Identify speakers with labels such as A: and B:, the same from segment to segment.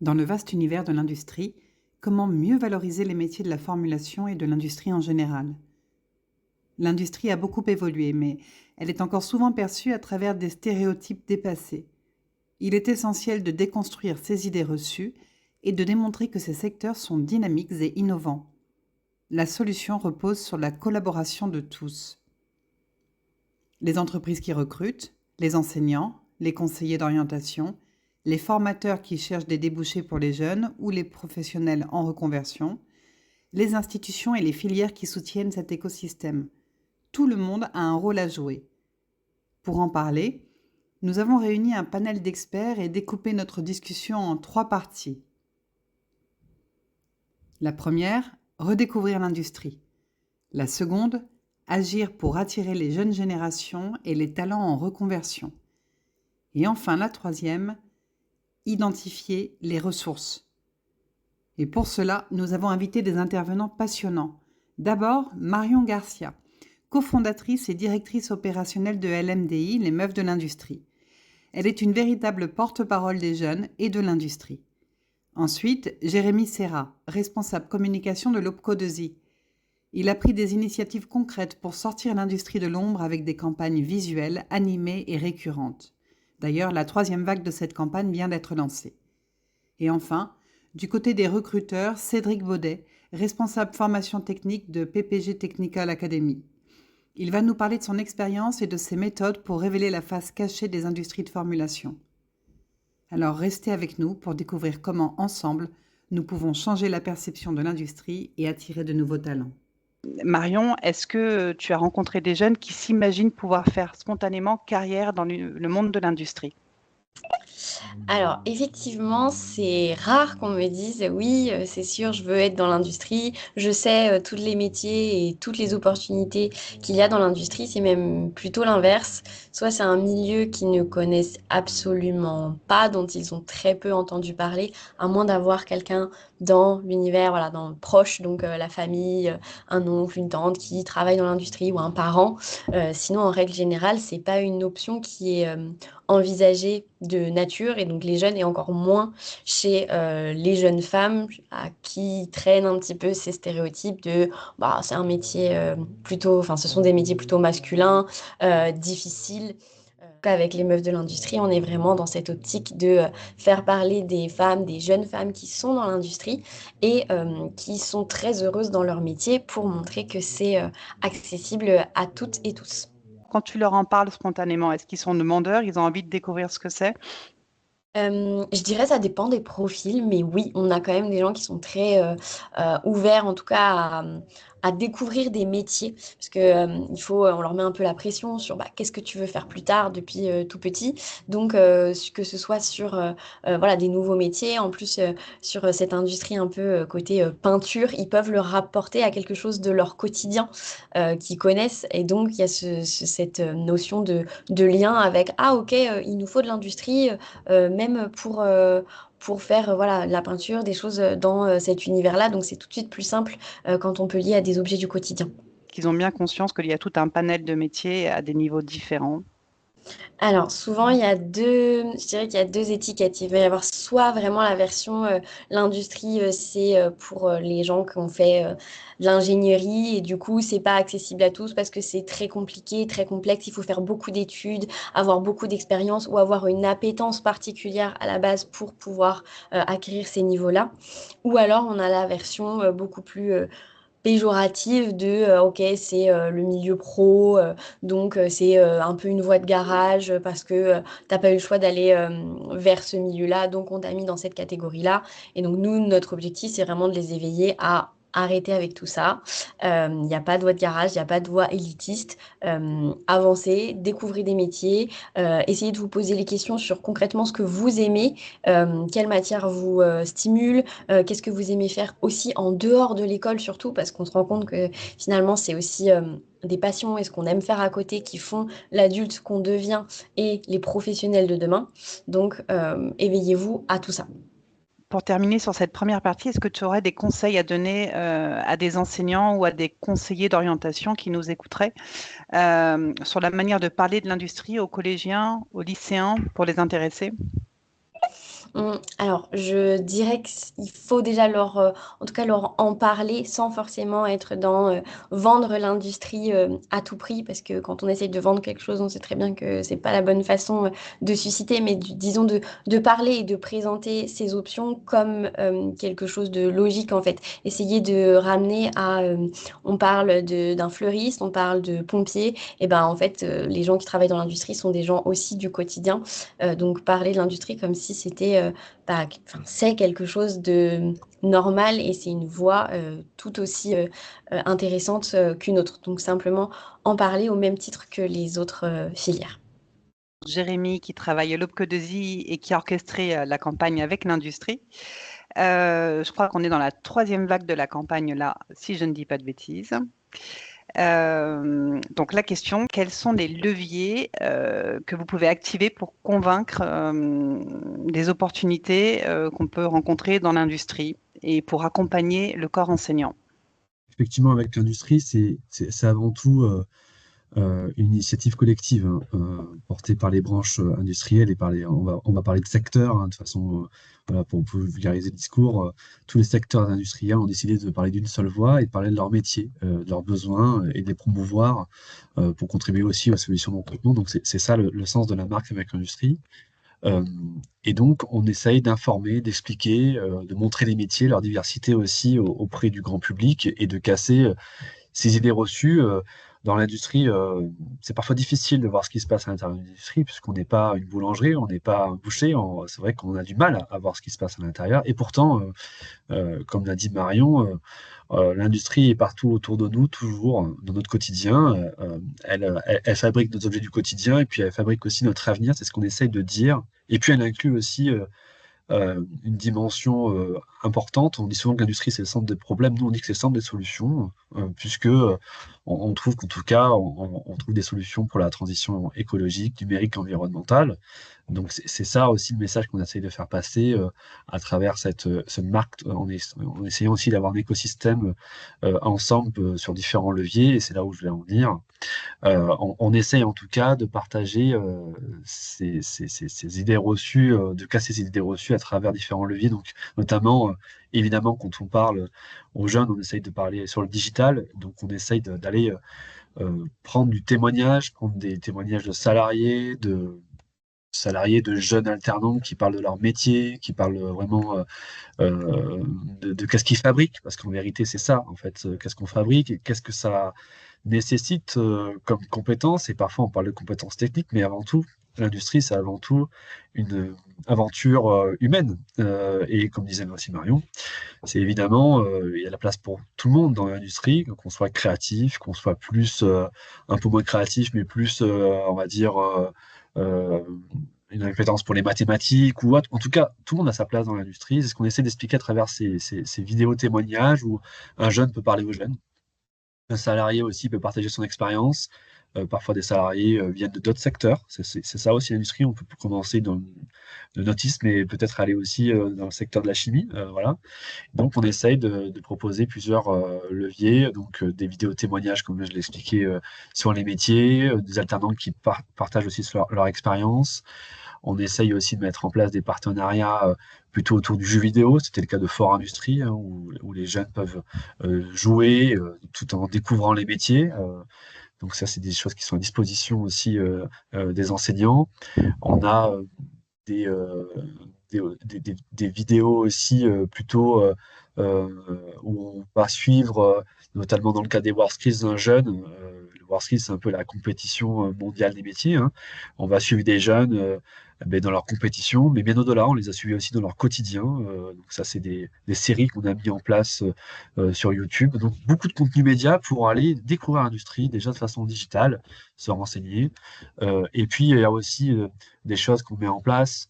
A: Dans le vaste univers de l'industrie, comment mieux valoriser les métiers de la formulation et de l'industrie en général? L'industrie a beaucoup évolué, mais elle est encore souvent perçue à travers des stéréotypes dépassés. Il est essentiel de déconstruire ces idées reçues et de démontrer que ces secteurs sont dynamiques et innovants. La solution repose sur la collaboration de tous. Les entreprises qui recrutent, les enseignants, les conseillers d'orientation, les formateurs qui cherchent des débouchés pour les jeunes ou les professionnels en reconversion, les institutions et les filières qui soutiennent cet écosystème. Tout le monde a un rôle à jouer. Pour en parler, nous avons réuni un panel d'experts et découpé notre discussion en 3 parties. La première, redécouvrir l'industrie. La seconde, agir pour attirer les jeunes générations et les talents en reconversion. Et enfin, la troisième, identifier les ressources. Et pour cela, nous avons invité des intervenants passionnants. D'abord, Marion Garcia, cofondatrice et directrice opérationnelle de LMDI, les Meufs de l'Industrie. Elle est une véritable porte-parole des jeunes et de l'industrie. Ensuite, Jérémy Serra, responsable communication de l'OPCO de ZI. Il a pris des initiatives concrètes pour sortir l'industrie de l'ombre avec des campagnes visuelles, animées et récurrentes. D'ailleurs, la 3e vague de cette campagne vient d'être lancée. Et enfin, du côté des recruteurs, Cédric Baudet, responsable formation technique de PPG Technical Academy. Il va nous parler de son expérience et de ses méthodes pour révéler la face cachée des industries de formulation. Alors restez avec nous pour découvrir comment, ensemble, nous pouvons changer la perception de l'industrie et attirer de nouveaux talents. Marion, est-ce que tu as rencontré des jeunes qui s'imaginent pouvoir faire spontanément carrière dans le monde de l'industrie?
B: Alors, effectivement, c'est rare qu'on me dise oui, c'est sûr, je veux être dans l'industrie, je sais tous les métiers et toutes les opportunités qu'il y a dans l'industrie. C'est même plutôt l'inverse. Soit c'est un milieu qu'ils ne connaissent absolument pas, dont ils ont très peu entendu parler, à moins d'avoir quelqu'un dans l'univers, voilà, dans le proche, donc la famille, un oncle, une tante qui travaille dans l'industrie ou un parent. Sinon, en règle générale, c'est pas une option qui est envisagée de nature et donc les jeunes et encore moins chez les jeunes femmes à qui traînent un petit peu ces stéréotypes de bah, c'est un métier plutôt, enfin ce sont des métiers plutôt masculins, difficiles. Avec les meufs de l'industrie, on est vraiment dans cette optique de faire parler des femmes, des jeunes femmes qui sont dans l'industrie et qui sont très heureuses dans leur métier pour montrer que c'est accessible à toutes et tous.
A: Quand tu leur en parles spontanément, est-ce qu'ils sont demandeurs, ils ont envie de découvrir ce que c'est?
B: Je dirais ça dépend des profils, mais oui, on a quand même des gens qui sont très ouverts, en tout cas, à découvrir des métiers, parce que il faut, on leur met un peu la pression sur bah, qu'est-ce que tu veux faire plus tard depuis tout petit. Donc, que ce soit sur voilà, des nouveaux métiers, en plus sur cette industrie un peu côté peinture, ils peuvent le rapporter à quelque chose de leur quotidien qu'ils connaissent. Et donc, il y a cette notion de lien avec, ah ok, il nous faut de l'industrie même pour faire voilà, la peinture, des choses dans cet univers-là. Donc c'est tout de suite plus simple quand on peut lier à des objets du quotidien.
A: Qu'ils ont bien conscience qu'il y a tout un panel de métiers à des niveaux différents.
B: Alors, souvent, il y a deux, je dirais qu'il y a deux étiquettes. Il va y avoir soit vraiment la version, l'industrie, c'est pour les gens qui ont fait de l'ingénierie et du coup, c'est pas accessible à tous parce que c'est très compliqué, très complexe. Il faut faire beaucoup d'études, avoir beaucoup d'expérience ou avoir une appétence particulière à la base pour pouvoir acquérir ces niveaux-là. Ou alors, on a la version beaucoup plus péjorative de ok c'est le milieu pro donc c'est un peu une voie de garage parce que t'as pas eu le choix d'aller vers ce milieu-là donc on t'a mis dans cette catégorie-là et donc nous notre objectif c'est vraiment de les éveiller à arrêter avec tout ça. Il n'y a pas de voie de garage, il n'y a pas de voie élitiste. Avancez, découvrez des métiers, essayez de vous poser les questions sur concrètement ce que vous aimez, quelle matière vous stimule, qu'est-ce que vous aimez faire aussi en dehors de l'école surtout, parce qu'on se rend compte que finalement c'est aussi des passions et ce qu'on aime faire à côté qui font l'adulte qu'on devient et les professionnels de demain. Donc éveillez-vous à tout ça.
A: Pour terminer sur cette première partie, est-ce que tu aurais des conseils à donner à des enseignants ou à des conseillers d'orientation qui nous écouteraient sur la manière de parler de l'industrie aux collégiens, aux lycéens pour les intéresser?
B: Alors, je dirais qu'il faut déjà en tout cas, leur en parler sans forcément être dans vendre l'industrie à tout prix, parce que quand on essaye de vendre quelque chose, on sait très bien que c'est pas la bonne façon de susciter, mais disons de parler et de présenter ces options comme quelque chose de logique en fait. Essayer de ramener on parle d'un fleuriste, on parle de pompier, et ben en fait, les gens qui travaillent dans l'industrie sont des gens aussi du quotidien. Donc parler de l'industrie comme si enfin, c'est quelque chose de normal et c'est une voie tout aussi intéressante qu'une autre. Donc simplement en parler au même titre que les autres filières.
A: Jérémy, qui travaille à l'OPCO2I et qui a orchestré la campagne avec l'industrie. Je crois qu'on est dans la troisième vague de la campagne là, si je ne dis pas de bêtises. Donc la question, quels sont les leviers que vous pouvez activer pour convaincre des opportunités qu'on peut rencontrer dans l'industrie et pour accompagner le corps enseignant?
C: Effectivement, avec l'industrie, c'est avant tout une initiative collective, hein, portée par les branches industrielles et on va parler de secteurs, hein, de façon, voilà, pour vulgariser le discours. Tous les secteurs industriels ont décidé de parler d'une seule voix et de parler de leur métier, de leurs besoins et de les promouvoir pour contribuer aussi aux solutions de recrutement. Donc c'est ça le sens de la marque avec l'industrie. Euh, et donc, on essaye d'informer, d'expliquer, de montrer les métiers, leur diversité aussi auprès du grand public et de casser ces idées reçues. Dans l'industrie, c'est parfois difficile de voir ce qui se passe à l'intérieur de l'industrie, puisqu'on n'est pas une boulangerie, on n'est pas un boucher. C'est vrai qu'on a du mal à voir ce qui se passe à l'intérieur. Et pourtant, comme l'a dit Marion, l'industrie est partout autour de nous, toujours dans notre quotidien. Elle fabrique nos objets du quotidien et puis elle fabrique aussi notre avenir. C'est ce qu'on essaye de dire. Et puis elle inclut aussi une dimension importante. On dit souvent que l'industrie, c'est le centre des problèmes. Nous, on dit que c'est le centre des solutions, puisque on trouve qu'en tout cas, on trouve des solutions pour la transition écologique, numérique, environnementale. Donc, c'est ça aussi le message qu'on essaye de faire passer à travers ce marque, en essayant aussi d'avoir un écosystème ensemble sur différents leviers. Et c'est là où je vais en venir. On essaye en tout cas de partager ces idées reçues, de casser ces idées reçues à travers différents leviers. Donc, notamment, évidemment, quand on parle aux jeunes, on essaye de parler sur le digital. Donc, on essaye d'aller prendre du témoignage, prendre des témoignages de salariés, de jeunes alternants qui parlent de leur métier, qui parlent vraiment de qu'est-ce qu'ils fabriquent, parce qu'en vérité, c'est ça, en fait, qu'est-ce qu'on fabrique et qu'est-ce que ça nécessite comme compétences. Et parfois, on parle de compétences techniques, mais avant tout, l'industrie, c'est avant tout une aventure humaine. Et comme disait aussi Marion, c'est évidemment, il y a la place pour tout le monde dans l'industrie, qu'on soit créatif, qu'on soit plus, un peu moins créatif, mais plus, on va dire, euh, une appétence pour les mathématiques ou autre. En tout cas, tout le monde a sa place dans l'industrie. C'est ce qu'on essaie d'expliquer à travers ces vidéos témoignages où un jeune peut parler aux jeunes. Un salarié aussi peut partager son expérience. Parfois, des salariés viennent de d'autres secteurs. C'est ça aussi l'industrie. On peut commencer dans le nautisme et peut-être aller aussi dans le secteur de la chimie. Voilà. Donc, on essaye de proposer plusieurs leviers, donc des vidéos témoignages, comme je l'ai expliqué, sur les métiers, des alternants qui partagent aussi leur expérience. On essaye aussi de mettre en place des partenariats plutôt autour du jeu vidéo. C'était le cas de Fort Industrie, hein, où les jeunes peuvent jouer tout en découvrant les métiers. Donc ça, c'est des choses qui sont à disposition aussi des enseignants. On a des, euh, des vidéos aussi plutôt où on va suivre, notamment dans le cas des WorldSkills d'un jeune. Le WorldSkills, c'est un peu la compétition mondiale des métiers, hein. On va suivre des jeunes ben, dans leur compétition, mais bien au-delà, on les a suivis aussi dans leur quotidien. Donc ça, c'est des séries qu'on a mis en place sur YouTube. Donc beaucoup de contenu média pour aller découvrir l'industrie, déjà de façon digitale, se renseigner. Et puis, il y a aussi des choses qu'on met en place,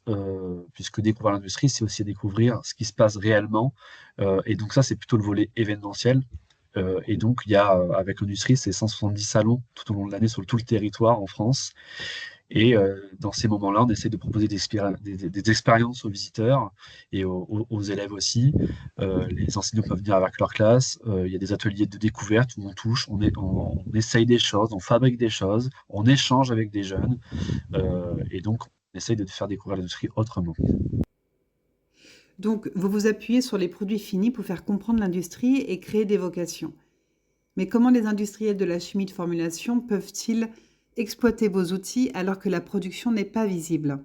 C: puisque découvrir l'industrie, c'est aussi découvrir ce qui se passe réellement. Et donc ça, c'est plutôt le volet événementiel. Et donc, il y a, avec l'industrie, c'est 170 salons tout au long de l'année sur tout le territoire en France. Et dans ces moments-là, on essaie de proposer des expériences aux visiteurs et aux élèves aussi. Les enseignants peuvent venir avec leur classe. Il y a des ateliers de découverte où on touche, on essaye des choses, on fabrique des choses, on échange avec des jeunes. Et donc, on essaye de faire découvrir l'industrie autrement.
A: Donc, vous vous appuyez sur les produits finis pour faire comprendre l'industrie et créer des vocations. Mais comment les industriels de la chimie de formulation peuvent-ils exploiter vos outils alors que la production n'est pas visible?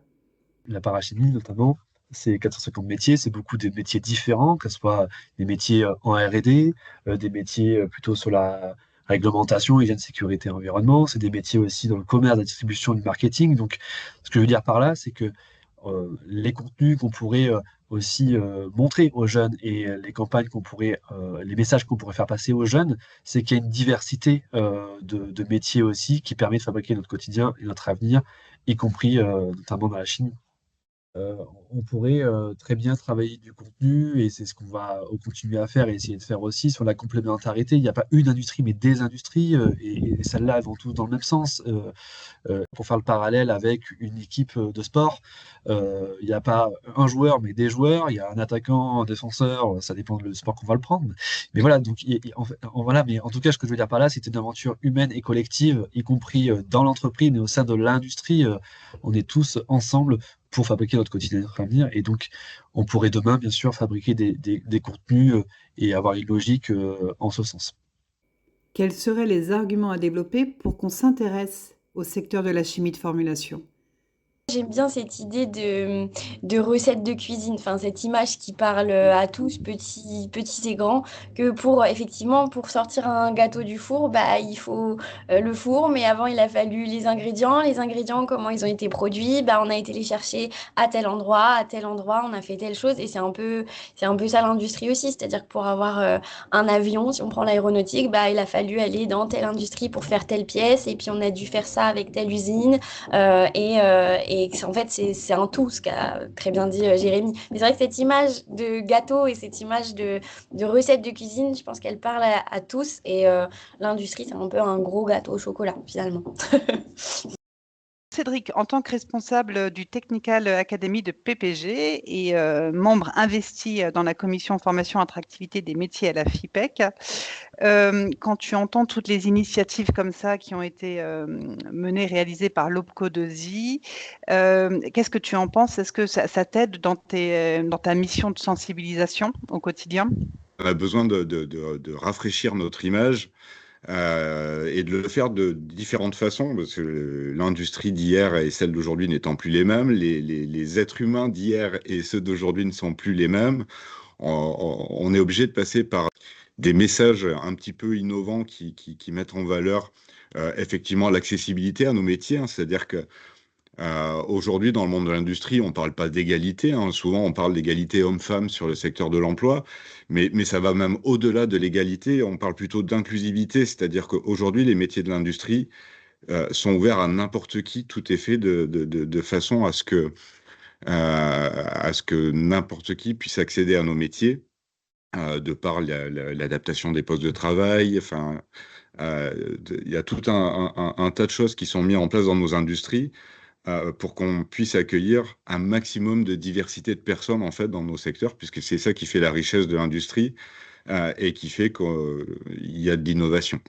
C: La parachimie, notamment, c'est 450 métiers, c'est beaucoup de métiers différents, que ce soit des métiers en R&D, des métiers plutôt sur la réglementation, hygiène, sécurité, environnement, c'est des métiers aussi dans le commerce, la distribution, du marketing. Donc, ce que je veux dire par là, c'est que les contenus qu'on pourrait aussi montrer aux jeunes et les campagnes les messages qu'on pourrait faire passer aux jeunes, c'est qu'il y a une diversité de métiers aussi qui permet de fabriquer notre quotidien et notre avenir, y compris notamment dans la chimie. Euh, on pourrait très bien travailler du contenu et c'est ce qu'on va continuer à faire et essayer de faire aussi sur la complémentarité. Il n'y a pas une industrie, mais des industries et celles-là elles vont tous dans le même sens. Pour faire le parallèle avec une équipe de sport, il n'y a pas un joueur, mais des joueurs. Il y a un attaquant, un défenseur, ça dépend du sport qu'on va le prendre. Mais voilà, donc, voilà, mais en tout cas, ce que je veux dire par là, c'est une aventure humaine et collective, y compris dans l'entreprise, mais au sein de l'industrie. On est tous ensemble pour fabriquer notre quotidien et notre avenir. Et donc, on pourrait demain, bien sûr, fabriquer des contenus et avoir une logique en ce sens.
A: Quels seraient les arguments à développer pour qu'on s'intéresse au secteur de la chimie de formulation?
B: J'aime bien cette idée de recette de cuisine, enfin cette image qui parle à tous, petits et grands, que pour effectivement pour sortir un gâteau du four, bah il faut le four, mais avant il a fallu les ingrédients comment ils ont été produits, bah on a été les chercher à tel endroit, on a fait telle chose et c'est un peu ça l'industrie aussi, c'est-à-dire que pour avoir un avion, si on prend l'aéronautique, bah il a fallu aller dans telle industrie pour faire telle pièce et puis on a dû faire ça avec telle usine. Et en fait, c'est un tout, ce qu'a très bien dit Jérémy. Mais c'est vrai que cette image de gâteau et cette image de recette de cuisine, je pense qu'elle parle à tous. Et l'industrie, c'est un peu un gros gâteau au chocolat, finalement.
A: Cédric, en tant que responsable du Technical Academy de PPG et membre investi dans la commission formation attractivité des métiers à la FIPEC, quand tu entends toutes les initiatives comme ça qui ont été menées, réalisées par l'OPCO2I, qu'est-ce que tu en penses? Est-ce que ça t'aide dans ta mission de sensibilisation au quotidien?
D: On a besoin de rafraîchir notre image et de le faire de différentes façons, parce que l'industrie d'hier et celle d'aujourd'hui n'étant plus les mêmes, les êtres humains d'hier et ceux d'aujourd'hui ne sont plus les mêmes. On est obligé de passer par des messages un petit peu innovants qui mettent en valeur effectivement l'accessibilité à nos métiers, hein. C'est-à-dire que aujourd'hui, dans le monde de l'industrie, on ne parle pas d'égalité, hein. Souvent, on parle d'égalité homme-femme sur le secteur de l'emploi, mais ça va même au-delà de l'égalité. On parle plutôt d'inclusivité, c'est-à-dire qu'aujourd'hui, les métiers de l'industrie sont ouverts à n'importe qui. Tout est fait de façon à ce que n'importe qui puisse accéder à nos métiers, de par l'adaptation des postes de travail. Enfin, il y a tout un tas de choses qui sont mises en place dans nos industries pour qu'on puisse accueillir un maximum de diversité de personnes en fait dans nos secteurs, puisque c'est ça qui fait la richesse de l'industrie et qui fait qu'il y a de l'innovation.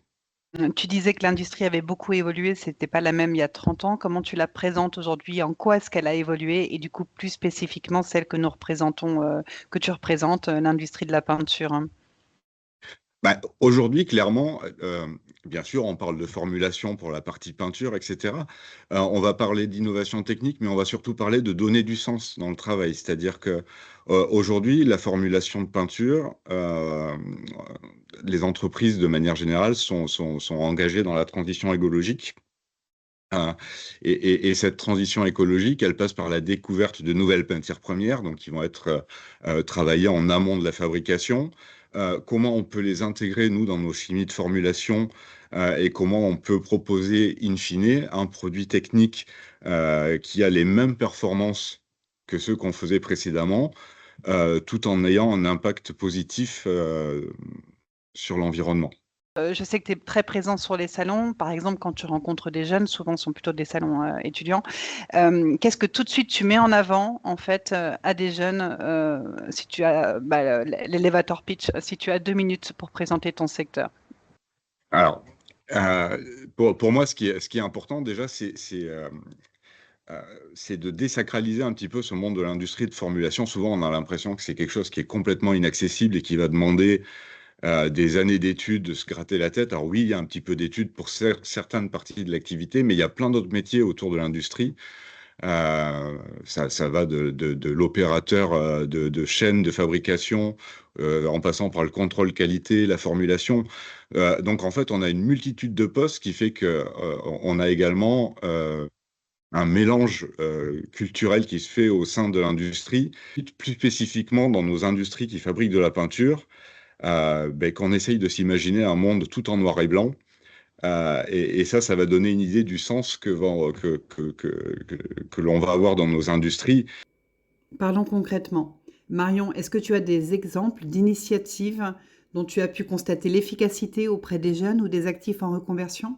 A: Tu disais que l'industrie avait beaucoup évolué, c'était pas la même il y a 30 ans. Comment tu la présentes aujourd'hui? En quoi est-ce qu'elle a évolué? Et du coup, plus spécifiquement, celle que nous représentons, que tu représentes, l'industrie de la peinture, hein.
D: Bah, aujourd'hui, clairement, bien sûr, on parle de formulation pour la partie peinture, etc. On va parler d'innovation technique, mais on va surtout parler de donner du sens dans le travail. C'est-à-dire que aujourd'hui, la formulation de peinture, les entreprises, de manière générale, sont engagées dans la transition écologique. Euh, et cette transition écologique, elle passe par la découverte de nouvelles matières premières, donc qui vont être travaillées en amont de la fabrication. Comment on peut les intégrer, nous, dans nos chimies de formulation et comment on peut proposer, in fine, un produit technique qui a les mêmes performances que ceux qu'on faisait précédemment, tout en ayant un impact positif sur l'environnement.
A: Je sais que tu es très présent sur les salons. Par exemple, quand tu rencontres des jeunes, souvent ce sont plutôt des salons étudiants. Qu'est-ce que tout de suite tu mets en avant, en fait, à des jeunes, si tu as l'elevator pitch, si tu as 2 minutes pour présenter ton secteur?
D: Alors, pour moi, ce qui est important déjà, c'est euh, c'est de désacraliser un petit peu ce monde de l'industrie de formulation. Souvent, on a l'impression que c'est quelque chose qui est complètement inaccessible et qui va demander des années d'études, de se gratter la tête. Alors oui, il y a un petit peu d'études pour certaines parties de l'activité, mais il y a plein d'autres métiers autour de l'industrie. Ça va de l'opérateur de chaîne de fabrication, en passant par le contrôle qualité, la formulation. Donc en fait, on a une multitude de postes qui fait que on a également un mélange culturel qui se fait au sein de l'industrie, plus spécifiquement dans nos industries qui fabriquent de la peinture, qu'on essaye de s'imaginer un monde tout en noir et blanc. Et ça va donner une idée du sens que l'on va avoir dans nos industries.
A: Parlons concrètement. Marion, est-ce que tu as des exemples d'initiatives dont tu as pu constater l'efficacité auprès des jeunes ou des actifs en reconversion?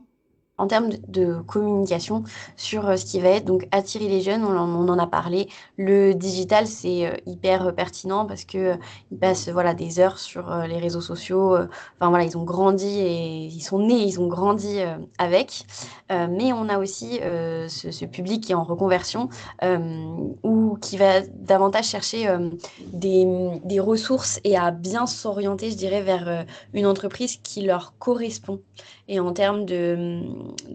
B: En termes de communication sur ce qui va être donc attirer les jeunes, on en a parlé. Le digital, c'est hyper pertinent parce que ils passent voilà des heures sur les réseaux sociaux. Enfin voilà, ils ont grandi et ils sont nés, ils ont grandi avec. Mais on a aussi ce public qui est en reconversion ou qui va davantage chercher des ressources et à bien s'orienter, je dirais, vers une entreprise qui leur correspond. Et en termes de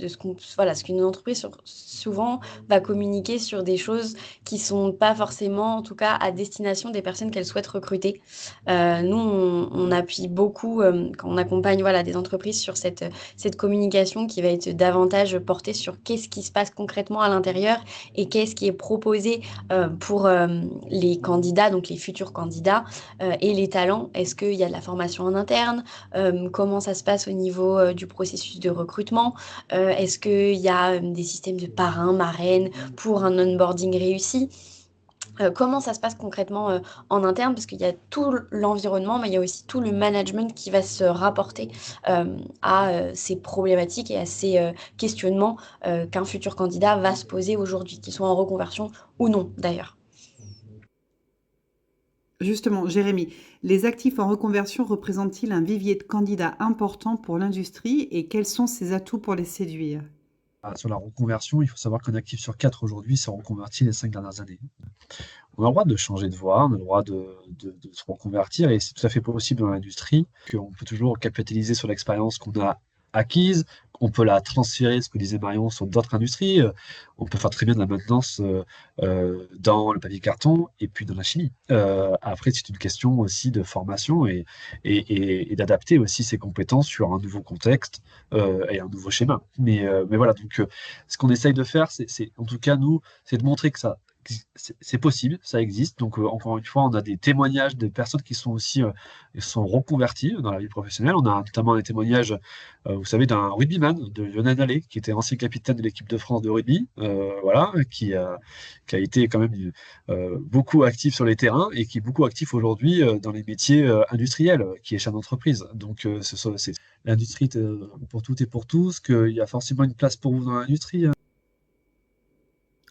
B: ce qu'une entreprise souvent va communiquer sur des choses qui sont pas forcément, en tout cas, à destination des personnes qu'elle souhaite recruter. Nous, on appuie beaucoup quand on accompagne voilà, des entreprises sur cette communication qui va être davantage portée sur qu'est-ce qui se passe concrètement à l'intérieur et qu'est-ce qui est proposé pour les candidats, donc les futurs candidats et les talents. Est-ce qu'il y a de la formation en interne? Comment ça se passe au niveau du processus de recrutement? Est-ce qu'il y a des systèmes de parrains, marraines pour un onboarding réussi? Comment ça se passe concrètement en interne? Parce qu'il y a tout l'environnement, mais il y a aussi tout le management qui va se rapporter à ces problématiques et à ces questionnements qu'un futur candidat va se poser aujourd'hui, qu'il soit en reconversion ou non d'ailleurs.
A: Justement, Jérémy, les actifs en reconversion représentent-ils un vivier de candidats important pour l'industrie et quels sont ses atouts pour les séduire?
C: Sur la reconversion, il faut savoir qu'un actif sur 4 aujourd'hui s'est reconverti les 5 dernières années. On a le droit de changer de voie, on a le droit de se reconvertir et c'est tout à fait possible dans l'industrie, qu'on peut toujours capitaliser sur l'expérience qu'on a acquise, on peut la transférer, ce que disait Marion, sur d'autres industries. On peut faire très bien de la maintenance dans le papier carton et puis dans la chimie. Après, c'est une question aussi de formation et d'adapter aussi ses compétences sur un nouveau contexte et un nouveau schéma. Mais voilà, donc ce qu'on essaye de faire, en tout cas, nous, c'est de montrer que c'est possible, ça existe. Donc, encore une fois, on a des témoignages de personnes qui sont aussi sont reconverties dans la vie professionnelle. On a notamment un témoignage, vous savez, d'un rugbyman, de Lionel Allais, qui était ancien capitaine de l'équipe de France de rugby, voilà, qui a été quand même beaucoup actif sur les terrains et qui est beaucoup actif aujourd'hui dans les métiers industriels, qui est chef d'entreprise. Donc, c'est l'industrie pour toutes et pour tous, qu'il y a forcément une place pour vous dans l'industrie.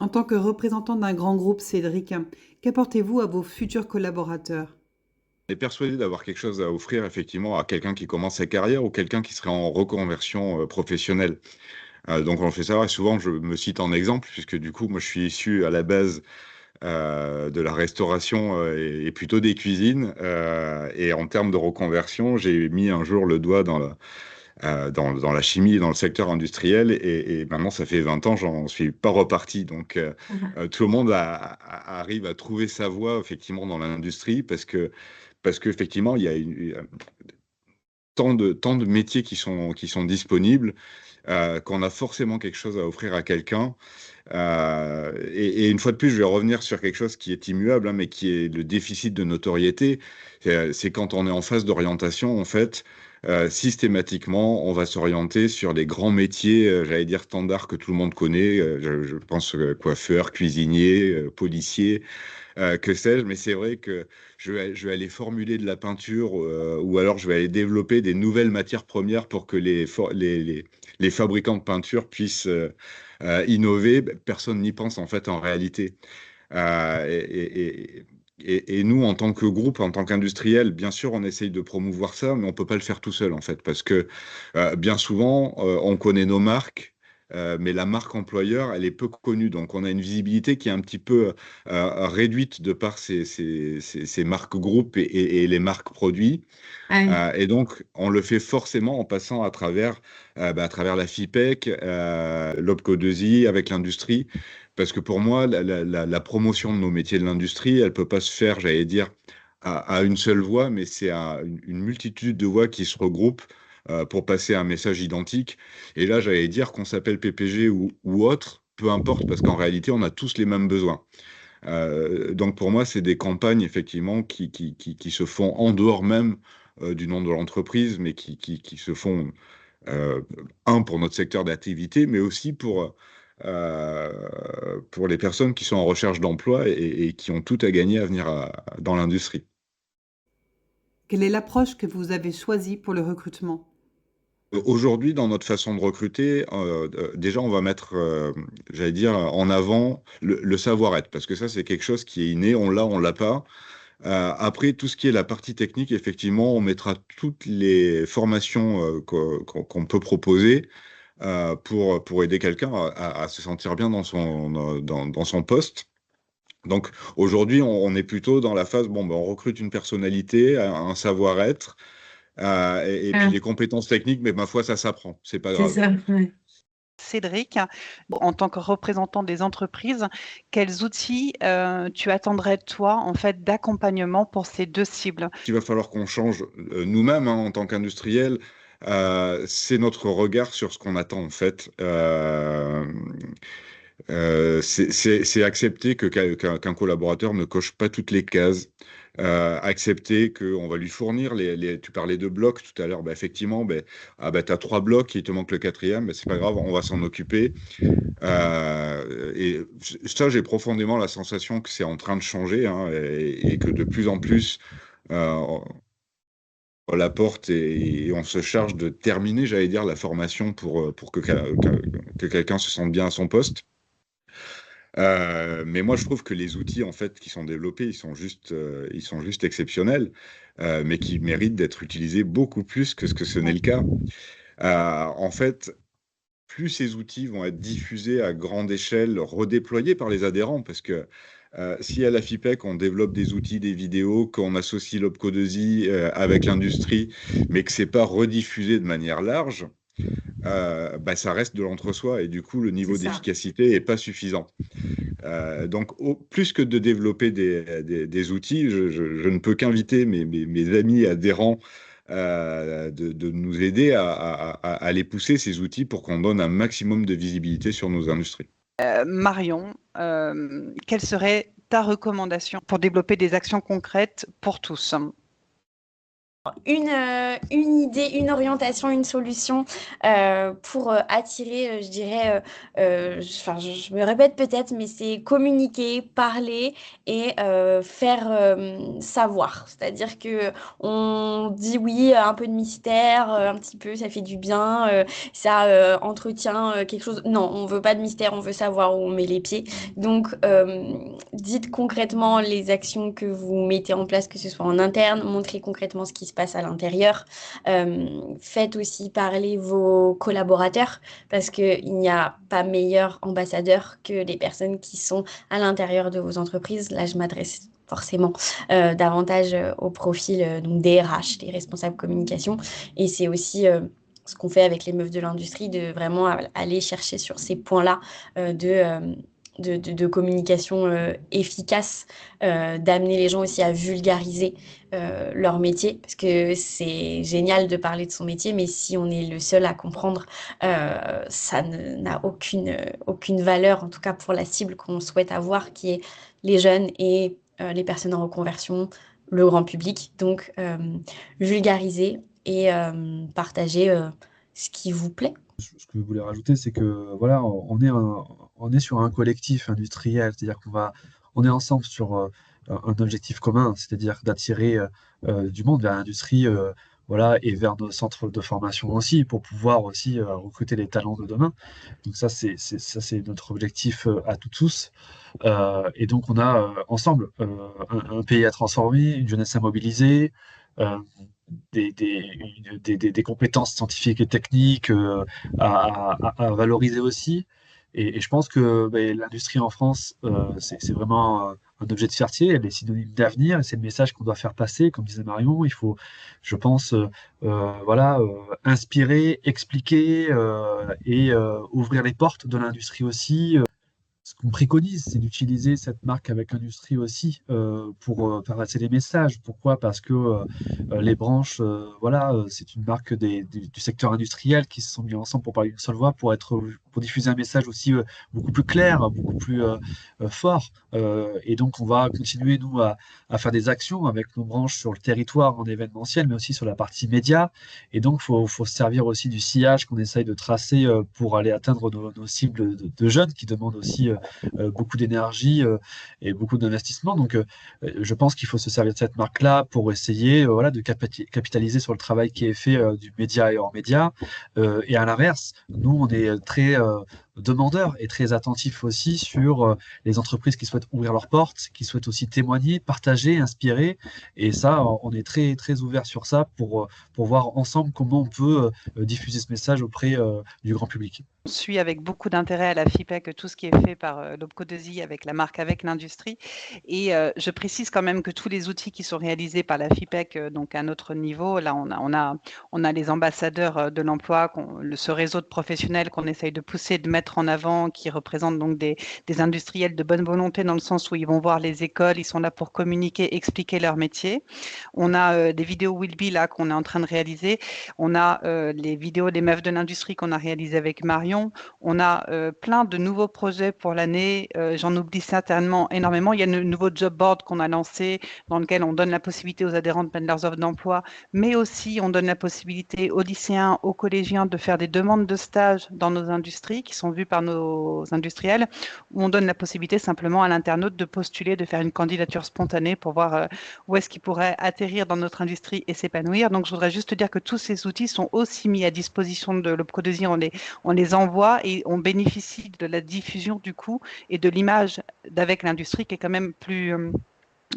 A: En tant que représentant d'un grand groupe, Cédric, qu'apportez-vous à vos futurs collaborateurs?
D: On est persuadé d'avoir quelque chose à offrir effectivement à quelqu'un qui commence sa carrière ou quelqu'un qui serait en reconversion professionnelle. Donc on le fait savoir et souvent je me cite en exemple puisque du coup moi je suis issu à la base de la restauration et plutôt des cuisines. Et en termes de reconversion, j'ai mis un jour le doigt dans la chimie et dans le secteur industriel. Et maintenant, ça fait 20 ans, j'en suis pas reparti. Donc, tout le monde arrive à trouver sa voie, effectivement, dans l'industrie parce qu'effectivement, il y a tant de métiers qui sont disponibles qu'on a forcément quelque chose à offrir à quelqu'un. Et une fois de plus, je vais revenir sur quelque chose qui est immuable, hein, mais qui est le déficit de notoriété. C'est quand on est en phase d'orientation, en fait, systématiquement, on va s'orienter sur les grands métiers, j'allais dire standards que tout le monde connaît. Je pense coiffeur, cuisinier, policier, que sais-je. Mais c'est vrai que je vais aller formuler de la peinture ou alors je vais aller développer des nouvelles matières premières pour que les fabricants de peinture puissent innover. Personne n'y pense en fait en réalité. Euh, et, et nous, en tant que groupe, en tant qu'industriel, bien sûr, on essaye de promouvoir ça, mais on peut pas le faire tout seul en fait, parce que bien souvent, on connaît nos marques. mais la marque employeur, elle est peu connue. Donc, on a une visibilité qui est un petit peu réduite de par ces marques groupes et les marques produits. Et donc, on le fait forcément en passant à travers la FIPEC, l'OPCO 2I, avec l'industrie. Parce que pour moi, la promotion de nos métiers de l'industrie, elle peut pas se faire, j'allais dire, à une seule voix, mais c'est à une multitude de voix qui se regroupent pour passer un message identique. Et là, j'allais dire qu'on s'appelle PPG ou autre, peu importe, parce qu'en réalité, on a tous les mêmes besoins. Donc pour moi, c'est des campagnes effectivement qui se font en dehors même du nom de l'entreprise, mais qui se font, euh, pour notre secteur d'activité, mais aussi pour les personnes qui sont en recherche d'emploi et qui ont tout à gagner à venir dans l'industrie.
A: Quelle est l'approche que vous avez choisie pour le recrutement?
D: Aujourd'hui, dans notre façon de recruter, déjà, on va mettre, j'allais dire, en avant le savoir-être, parce que ça, c'est quelque chose qui est inné, on l'a pas. Après, tout ce qui est la partie technique, effectivement, on mettra toutes les formations qu'on peut proposer pour aider quelqu'un à se sentir bien dans son poste. Donc aujourd'hui, on est plutôt dans la phase, bon, ben, on recrute une personnalité, un savoir-être, et puis
E: Ah,
D: les compétences techniques, mais ma foi, ça s'apprend, c'est pas
E: c'est
D: grave.
E: ça, ouais.
F: Cédric, en tant que représentant des entreprises, quels outils tu attendrais toi en fait d'accompagnement pour ces deux cibles?
D: Il va falloir qu'on change nous-mêmes hein, en tant qu'industriels. C'est notre regard sur ce qu'on attend en fait. C'est accepter qu'un collaborateur ne coche pas toutes les cases. Accepter qu'on va lui fournir tu parlais de blocs tout à l'heure, bah, effectivement, bah, tu as 3 blocs, il te manque le quatrième, bah, c'est pas grave, on va s'en occuper. Et ça, j'ai profondément la sensation que c'est en train de changer hein, et que de plus en plus, on l'apporte et on se charge de terminer, j'allais dire, la formation pour que quelqu'un se sente bien à son poste. Mais moi, je trouve que les outils en fait qui sont développés, ils sont juste exceptionnels, mais qui méritent d'être utilisés beaucoup plus que ce n'est le cas. En fait, plus ces outils vont être diffusés à grande échelle, redéployés par les adhérents, parce que si à la FIPEC, on développe des outils, des vidéos, qu'on associe l'OPCO 2I avec l'industrie, mais que c'est pas rediffusé de manière large, bah, ça reste de l'entre-soi et du coup, le niveau
E: C'est ça.
D: d'efficacité est pas suffisant. Donc, plus que de développer des outils, je ne peux qu'inviter mes amis adhérents de nous aider à les pousser, ces outils, pour qu'on donne un maximum de visibilité sur nos industries.
F: Marion, quelle serait ta recommandation pour développer des actions concrètes pour tous?
B: Une idée, une orientation, une solution pour attirer, je dirais, je me répète peut-être, mais c'est communiquer, parler et faire savoir. C'est-à-dire que on dit oui, un peu de mystère, un petit peu, ça fait du bien, ça entretient quelque chose. Non, on veut pas de mystère, on veut savoir où on met les pieds. Donc, dites concrètement les actions que vous mettez en place, que ce soit en interne, montrez concrètement ce qui se passe à l'intérieur. Faites aussi parler vos collaborateurs parce qu'il n'y a pas meilleur ambassadeur que les personnes qui sont à l'intérieur de vos entreprises. Là, je m'adresse forcément davantage au profil donc des RH, des responsables communication. Et c'est aussi ce qu'on fait avec les meufs de l'industrie, de vraiment aller chercher sur ces points-là de communication efficace, d'amener les gens aussi à vulgariser leur métier, parce que c'est génial de parler de son métier, mais si on est le seul à comprendre, ça n'a aucune valeur, en tout cas pour la cible qu'on souhaite avoir, qui est les jeunes et les personnes en reconversion, le grand public. Donc, vulgariser et partager ce qui vous plaît.
C: Ce que je voulais rajouter, c'est que voilà, on est sur un collectif industriel, c'est-à-dire on est ensemble sur un objectif commun, c'est-à-dire d'attirer du monde vers l'industrie, voilà, et vers nos centres de formation aussi, pour pouvoir aussi recruter les talents de demain. Donc ça, c'est notre objectif à tous. Et donc on a ensemble un pays à transformer, une jeunesse à mobiliser, des compétences scientifiques et techniques à valoriser aussi. Et je pense que l'industrie en France, c'est vraiment un objet de fierté, elle est synonyme d'avenir, et c'est le message qu'on doit faire passer. Comme disait Marion, il faut, je pense, inspirer, expliquer et ouvrir les portes de l'industrie aussi. Ce qu'on préconise, c'est d'utiliser cette marque avec industrie aussi pour faire passer les messages. Pourquoi? Parce que les branches, c'est une marque du secteur industriel qui se sont mis ensemble pour parler d'une seule voix, pour diffuser un message aussi beaucoup plus clair, beaucoup plus fort. Et donc, on va continuer, nous, à faire des actions avec nos branches sur le territoire en événementiel, mais aussi sur la partie média. Et donc, faut se servir aussi du sillage qu'on essaye de tracer pour aller atteindre nos cibles de jeunes qui demandent aussi beaucoup d'énergie et beaucoup d'investissement. Donc, je pense qu'il faut se servir de cette marque-là pour essayer de capitaliser sur le travail qui est fait du média et hors média. Et à l'inverse, nous, on est très demandeurs et très attentifs aussi sur les entreprises qui souhaitent ouvrir leurs portes, qui souhaitent aussi témoigner, partager, inspirer. Et ça, on est très, très ouvert sur ça pour voir ensemble comment on peut diffuser ce message auprès du grand public.
F: On suit avec beaucoup d'intérêt à la FIPEC tout ce qui est fait par l'OPCO2I avec la marque, avec l'industrie. Et je précise quand même que tous les outils qui sont réalisés par la FIPEC, donc à notre niveau, là on a les ambassadeurs de l'emploi, ce réseau de professionnels qu'on essaye de pousser, de mettre en avant, qui représentent donc des industriels de bonne volonté dans le sens où ils vont voir les écoles, ils sont là pour communiquer, expliquer leur métier. On a des vidéos Will Be là qu'on est en train de réaliser. On a les vidéos des meufs de l'industrie qu'on a réalisées avec Marion. On a plein de nouveaux projets pour l'année. J'en oublie certainement énormément. Il y a le nouveau job board qu'on a lancé dans lequel on donne la possibilité aux adhérents de mettre leurs offres d'emploi, mais aussi on donne la possibilité aux lycéens, aux collégiens de faire des demandes de stage dans nos industries qui sont vues par nos industriels, où on donne la possibilité simplement à l'internaute de postuler, de faire une candidature spontanée pour voir où est-ce qu'il pourrait atterrir dans notre industrie et s'épanouir. Donc je voudrais juste te dire que tous ces outils sont aussi mis à disposition de l'OPCO2I. On les envoie et on bénéficie de la diffusion du coup et de l'image d'avec l'industrie qui est quand même plus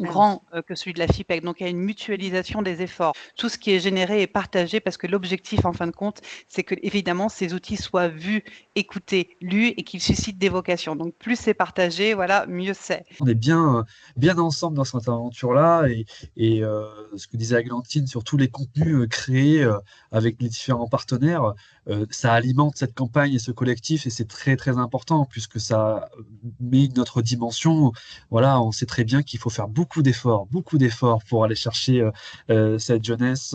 F: grand que celui de la FIPEC. Donc, il y a une mutualisation des efforts. Tout ce qui est généré est partagé parce que l'objectif, en fin de compte, c'est que, évidemment, ces outils soient vus, écoutés, lus et qu'ils suscitent des vocations. Donc, plus c'est partagé, voilà, mieux c'est.
C: On est bien ensemble dans cette aventure-là et ce que disait Aglantine sur tous les contenus créés avec les différents partenaires, ça alimente cette campagne et ce collectif et c'est très très important puisque ça met une autre dimension. Voilà, on sait très bien qu'il faut faire beaucoup d'efforts pour aller chercher cette jeunesse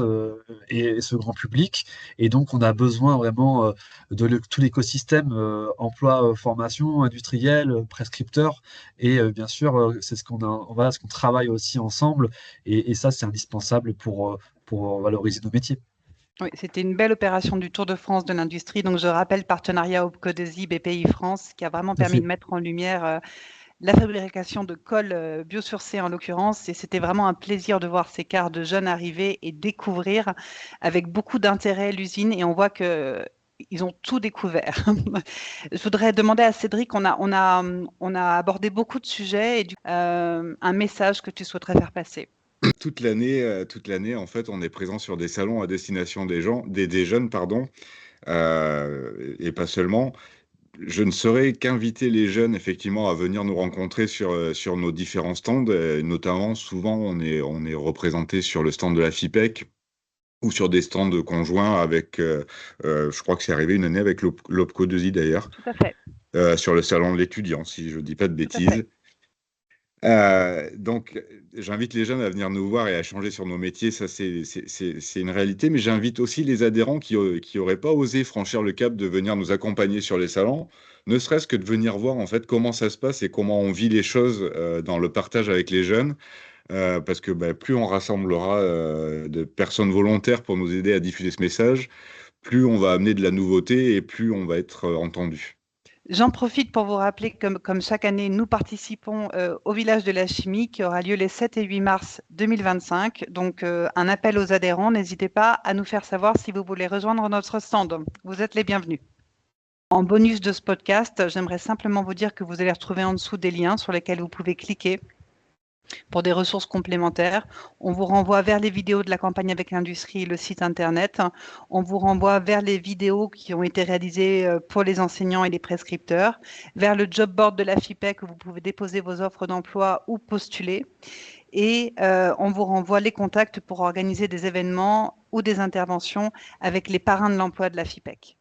C: et ce grand public. Et donc, on a besoin vraiment de tout l'écosystème emploi, formation, industriel, prescripteur. Et bien sûr, c'est ce qu'on travaille aussi ensemble. Et ça, c'est indispensable pour valoriser nos métiers.
F: Oui, c'était une belle opération du Tour de France de l'industrie. Donc, je rappelle, partenariat OPCO2I, BPI France, qui a vraiment permis de mettre en lumière la fabrication de colle biosourcée en l'occurrence. Et c'était vraiment un plaisir de voir ces quarts de jeunes arriver et découvrir avec beaucoup d'intérêt l'usine. Et on voit que ils ont tout découvert. Je voudrais demander à Cédric, on a abordé beaucoup de sujets et un message que tu souhaiterais faire passer.
D: Toute l'année, en fait, on est présent sur des salons à destination des jeunes, pardon, et pas seulement. Je ne saurais qu'inviter les jeunes, effectivement, à venir nous rencontrer sur nos différents stands. Notamment, souvent, on est représenté sur le stand de la FIPEC ou sur des stands conjoints avec, je crois que c'est arrivé une année avec l'OPCO2I d'ailleurs,
F: Tout à fait.
D: sur le salon de l'étudiant, si je ne dis pas de
F: Tout à
D: bêtises.
F: fait.
D: Donc, j'invite les jeunes à venir nous voir et à changer sur nos métiers, ça c'est une réalité, mais j'invite aussi les adhérents qui n'auraient pas osé franchir le cap de venir nous accompagner sur les salons, ne serait-ce que de venir voir en fait comment ça se passe et comment on vit les choses dans le partage avec les jeunes, parce que plus on rassemblera de personnes volontaires pour nous aider à diffuser ce message, plus on va amener de la nouveauté et plus on va être entendu.
F: J'en profite pour vous rappeler que, comme chaque année, nous participons au Village de la Chimie qui aura lieu les 7 et 8 mars 2025. Donc, un appel aux adhérents. N'hésitez pas à nous faire savoir si vous voulez rejoindre notre stand. Vous êtes les bienvenus. En bonus de ce podcast, j'aimerais simplement vous dire que vous allez retrouver en dessous des liens sur lesquels vous pouvez cliquer Pour des ressources complémentaires, on vous renvoie vers les vidéos de la campagne avec l'industrie et le site internet. On vous renvoie vers les vidéos qui ont été réalisées pour les enseignants et les prescripteurs, vers le job board de la FIPEC où vous pouvez déposer vos offres d'emploi ou postuler. Et on vous renvoie les contacts pour organiser des événements ou des interventions avec les parrains de l'emploi de la FIPEC.